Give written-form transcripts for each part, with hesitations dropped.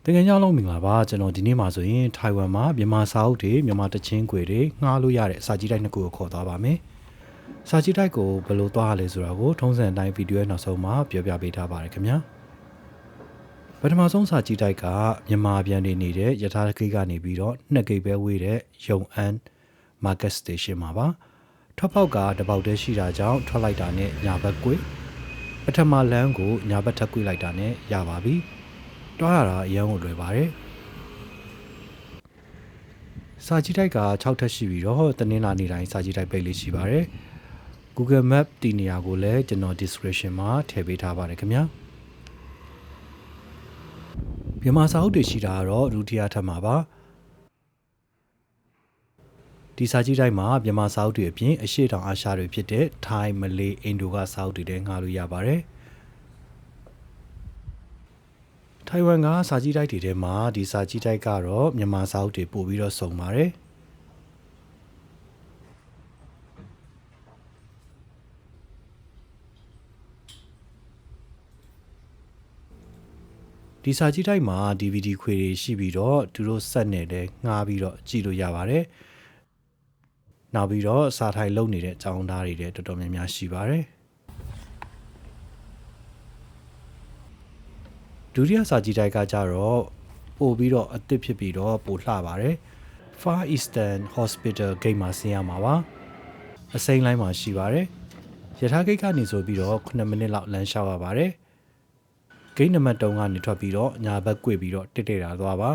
တကယ်ကြောင်းလုံးမင်္ဂလာပါကျွန်တော်ဒီနေ့မှာဆိုရင်ထိုင်ဝမ်မှာမြန်မာစာအုပ်တွေမြန်မာတချင်းခွေတွေငှားလို့ရတဲ့စာကြည့်တိုက်နှစ်ခုကိုခေါ်သွားပါမယ်စာကြည့်တိုက်ကိုဘယ်လိုသွားရလဲဆိုတာကိုထုံးစံအတိုင်းဗီဒီယိုရဲ့နောက်ဆုံးမှာပြောပြပေးထားပါတယ်ခင်ဗျာပထမဆုံးစာကြည့်တိုက်ကမြန်မာပြန်နေနေတဲ့ယထာဂိတ်ကနေပြီးတော့2ဂိတ်ပဲဝေးတဲ့ယုံအန် Market Station မှာပါထွက်ပေါက်ကတပေါက်တည်းရှိတာကြောင့်ထွက်လိုက်တာနဲ့ညာဘက်ကွေ့ပထမလမ်းကိုညာဘက်ထပ်ကွေ့လိုက်တာနဲ့ရပါပြီတွားရတာအရင်ကလွယ်ပါတယ်စာကြည့်တိုက်က6ထပ်ရှိပြီးတော့တနင်္လာနေ့တိုင်းစာကြည့်တိုက်ပိတ်လေးရှိပါတယ် Google Map တည်နေရာကိုလည်းကျွန်တော် description မှာထည့်ပေးထားပါတယ်ခင်ဗျာမြန်မာစာအုပ်တွေရှိတာကတော့ဒုတိယထပ်မှာပါဒီစာကြည့်တိုက်မှာမြန်မာစာအုပ်တွေအပြင်အရှေ့တောင်အာရှတွေဖြစ်တဲ့ထိုင်းမလေးအင်ဒိုကစာအုပ်တွေလည်းငှားလို့ရပါတယ်ထိုင်ဝမ်ကစာကြည့်တိုက်တွေထဲမှာဒီစာကြည့်တိုက်ကတော့မြန်မာစာအုပ်တွေပို့ပြီးတော့စုံပါတယ်ဒီစာကြည့်တိုက်မှာ DVD ခွေတွေရှိပြီးတော့သူတို့ဆက်နေတယ်ငှားပြီးတော့ကြည့်လို့ရပါတယ်နောက်ပြီးတော့စာထိုင်လုပ်နေတဲ့အကြောင်းသားတွေလည်းတော်တော်များများရှိပါတယ်ဒုတိယစာကြည့်တိုက်ကကြတော့ပို့ပြီးတော့အသစ်ဖြစ်ပြီးတော့ပိုလှပါတယ် Far Eastern Hospital Gate မှာဆင်းရမှာပါအစိမ်းလိုင်းမှာရှိပါတယ်ယထာဂိတ်ကနေဆိုပြီးတော့9မိနစ်လောက်လမ်းလျှောက်ရပါတယ်ဂိတ်နံပါတ်3ကနေထွက်ပြီးတော့ညာဘက်ကွေ့ပြီးတော့တစ်တာသွားပါ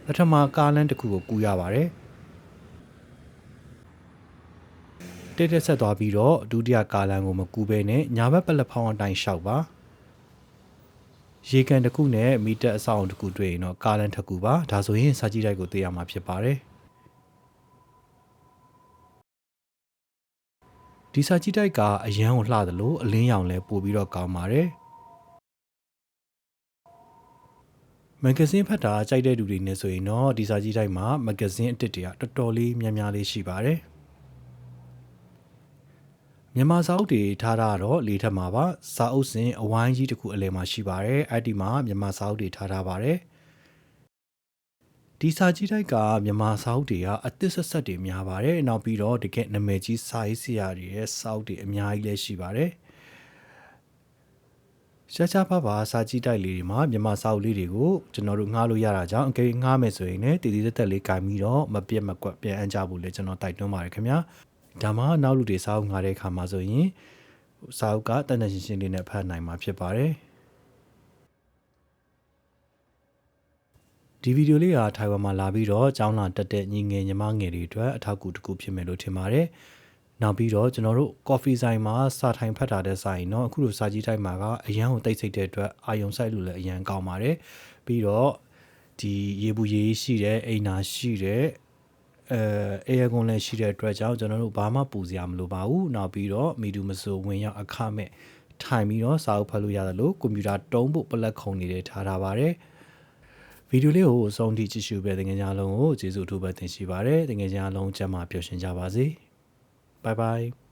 ပထမကားလမ်းတစ်ခုကိုကူးရပါတယ်တက်ဆက်သွားပြီးတော့ဒုတိယကားလမ်းကိုမကူးဘဲနဲ့ညာဘက်ပလက်ဖောင်းအတိုင်းလျှောက်ပါရေကန်တစ်ခုနဲ့မီတာအဆောင်တစ်ခုတွေ့ရင်တော့ကားလမ်းတစ်ခုပါဒါဆိုရင်စာကြည့်တိုက်ကိုသိရမှာဖြစ်ပါတယ်ဒီစာကြည့်တိုက်ကအရန်ကိုလှတယ်လို့အလင်းရောင်လဲပို့ပြီးတော့ကောင်းပါတယ်မဂ္ဂဇင်းဖတ်တာကြိုက်တဲ့လူတွေနဲ့ဆိုရင်တော့ဒီစာကြည့်တိုက်မှာမဂ္ဂဇင်းအတစ်တွေကတော်တော်လေးများများလေးရှိပါတယ်မြန်မာစာအုပ်တွေထားတာတော့လေးထပ်မှာပါစာအုပ်စဉ်အဝိုင်းကြီးတစ်ခုအလယ်မှာရှိပါတယ်အဲ့ဒီမှာမြန်မာစာအုပ်တွေထားထားပါတယ်ဒီစာကြည့်တိုက်ကမြန်မာစာအုပ်တွေကအသစ်ဆက်ဆက်တွေများပါတယ်နောက်ပြီးတော့တကယ်နာမည်ကြီးစာရေးဆရာတွေရဲ့စာအုပ်တွေအများကြီးလည်းရှိပါတယ်ရှားပါစာကြည့်တိုက်လေးတွေမှာမြန်မာစာအုပ်လေးတွေကိုကျွန်တော်တို့ငှားလို့ရတာကြောင့်အကယ်ငှားမယ်ဆိုရင်လည်းတည်တည်သက်သက်လေးကင်ပြီးတော့မပြတ်မကွက်ပြန်အမ်းကြဖို့လည်းကျွန်တော်တိုက်တွန်းပါတယ်ခင်ဗျာဒါမှနောက်လူတွေစာအုပ်ငှားတဲ့အခါမှာဆိုရင်စာအုပ်ကတန်တန်ရှင်းရှင်းလေးနဲ့ဖတ်နိုင်မှာဖြစ်ပါတယ်ဒီဗီဒီယိုလေးကထိုင်ဝမ်မှာလာပြီးတော့ကျောင်းလာတက်တဲ့ညီငယ်ညီမငယ်တွေအတွက်အထောက်အကူတစ်ခုဖြစ်မယ်လို့ထင်ပါတယ်နောက်ပြီးတော့ကျွန်တော်တို့ coffee ဆိုင်မှာစာထိုင်ဖတ်တာတဲ့ဆိုင်เนาะအခုလိုစာကြည့်ထိုင်မှာကအရန်ကိုတိတ်ဆိတ်တဲ့အတွက်အာယုံဆိုင်လို့လည်းအရန်ကောင်းပါတယ်ပြီးတော့ဒီရေဘူးရေရှိတဲ့အိမ်နာရှိတဲ့အေယာကွန်လည်းရှိတဲ့အတွက်ကြောင့်ကျွန်တော်တို့ဘာမှပူစရာမလိုပါဘူးနောက်ပြီးတော့မီဒူမဆိုဝင်ရောက်အခမဲ့ထိုင်ပြီးတော့စာအုပ်ဖတ်လို့ရတယ်လို့ကွန်ပျူတာတုံးဖို့ပလက်ခုံနေတယ်ထားပါတယ်ဗီဒီယိုလေးကိုအဆုံးထိကြည့်ရှုပေးတဲ့ငယ်များလုံးကိုကျေးဇူးအထူးပဲတင်ရှိပါတယ်တကယ်ကြအားလုံးကျမ်းမာပျော်ရွှင်ကြပါစေဘိုင်ဘိုင်